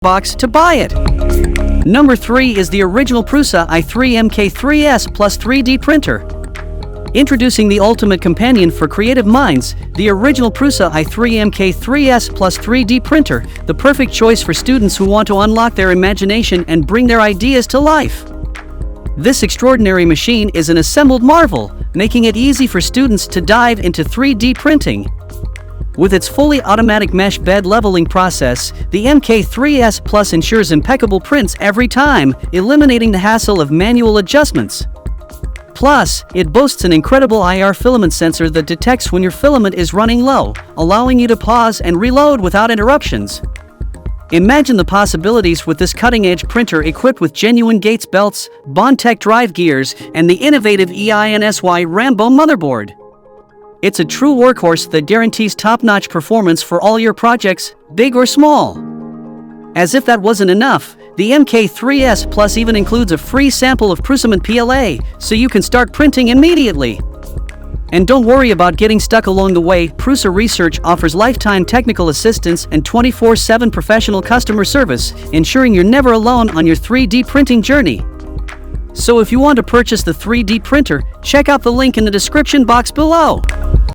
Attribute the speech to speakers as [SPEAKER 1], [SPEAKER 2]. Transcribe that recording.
[SPEAKER 1] box to buy it. Number 3 is the original Prusa i3 MK3S Plus 3D printer. Introducing the ultimate companion for creative minds, the original Prusa i3 MK3S Plus 3D printer, the perfect choice for students who want to unlock their imagination and bring their ideas to life. This extraordinary machine is an assembled marvel, making it easy for students to dive into 3D printing. With its fully automatic mesh bed leveling process, the MK3S Plus ensures impeccable prints every time, eliminating the hassle of manual adjustments. Plus, it boasts an incredible IR filament sensor that detects when your filament is running low, allowing you to pause and reload without interruptions. Imagine the possibilities with this cutting-edge printer equipped with genuine Gates belts, Bondtech drive gears, and the innovative EINSY RAMBo motherboard. It's a true workhorse that guarantees top-notch performance for all your projects, big or small. As if that wasn't enough, the MK3S Plus even includes a free sample of Prusament PLA, so you can start printing immediately. And don't worry about getting stuck along the way. Prusa Research offers lifetime technical assistance and 24/7 professional customer service, ensuring you're never alone on your 3D printing journey. So if you want to purchase the 3D printer, check out the link in the description box below.